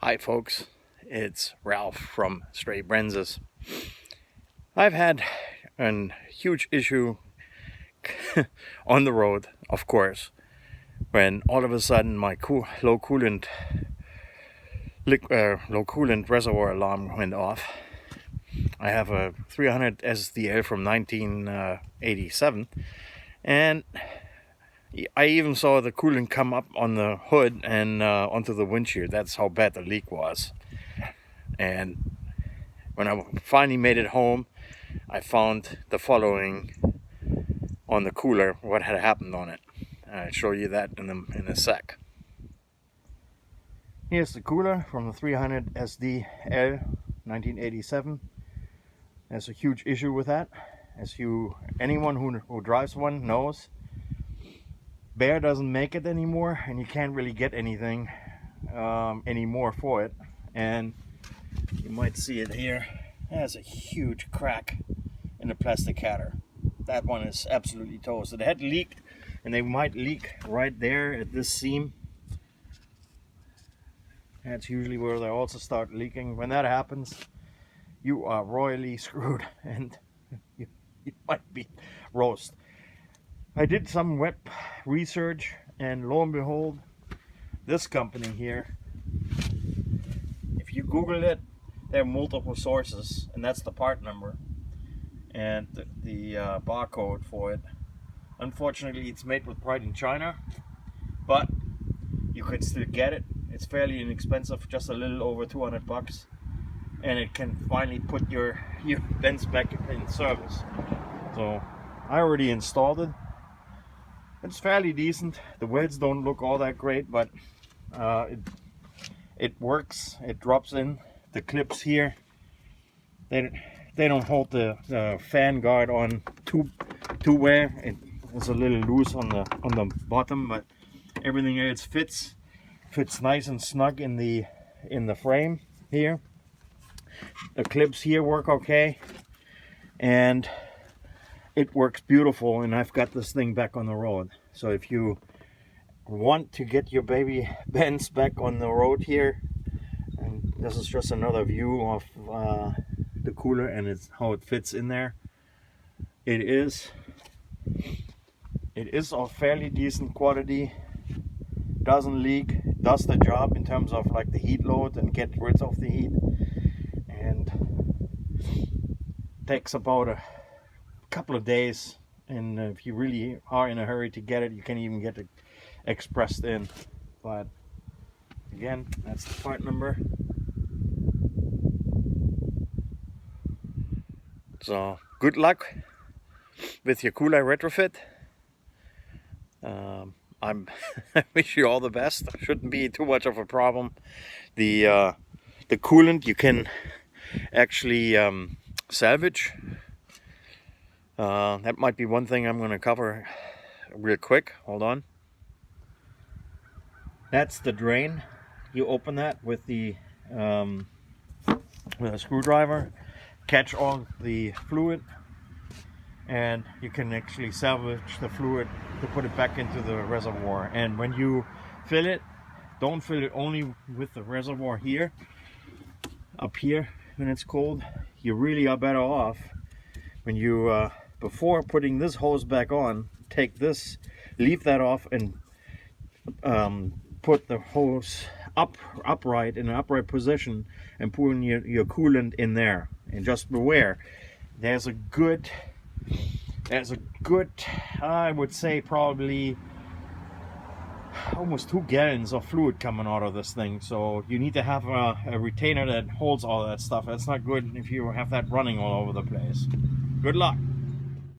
Hi folks, it's Ralf from Stray Brenzes. I've had a huge issue on the road, of course, when all of a sudden my low coolant reservoir alarm went off. I have a 300 SDL from 1987, and I even saw the coolant come up on the hood and onto the windshield. That's how bad the leak was. And when I finally made it home, I found the following on the cooler, what had happened on it. I'll show you that in a sec. Here's the cooler from the 300 SDL 1987. There's a huge issue with that. Anyone who drives one knows, Behr doesn't make it anymore, and you can't really get anything anymore for it. And you might see it here. There's a huge crack in the plastic header. That one is absolutely toast. It had leaked, and they might leak right there at this seam. That's usually where they also start leaking. When that happens, you are royally screwed, and you might be roast. I did some web research, and lo and behold, this company here, if you Google it, there are multiple sources, and that's the part number and the barcode for it. Unfortunately, it's made with pride in China, but you could still get it. It's fairly inexpensive, just a little over 200 bucks, and it can finally put your Benz back in service. So I already installed it. It's fairly decent. The welds don't look all that great, but it works. It drops in. The clips here, they don't hold the fan guard on too well. It's a little loose on the bottom, but everything else fits nice and snug in the frame here. The clips here work okay, and it works beautiful, and I've got this thing back on the road. So if you want to get your baby Benz back on the road here, and this is just another view of the cooler and it's how it fits in there. It is of fairly decent quality, doesn't leak, does the job in terms of like the heat load and get rid of the heat, and takes about a couple of days. And if you really are in a hurry to get it, you can even get it expressed in. But again, that's the part number. So good luck with your cooler retrofit. I wish you all the best. Shouldn't be too much of a problem. The coolant you can actually salvage. That might be one thing I'm going to cover real quick. Hold on. That's the drain. You open that with a screwdriver, catch all the fluid, and you can actually salvage the fluid to put it back into the reservoir. And when you fill it, don't fill it only with the reservoir here, up here when it's cold. You really are better off when you before putting this hose back on, take this, leave that off, and put the hose upright in an upright position, and put in your coolant in there. And just beware, there's a good I would say probably almost 2 gallons of fluid coming out of this thing. So you need to have a retainer that holds all that stuff. That's not good if you have that running all over the place. Good luck.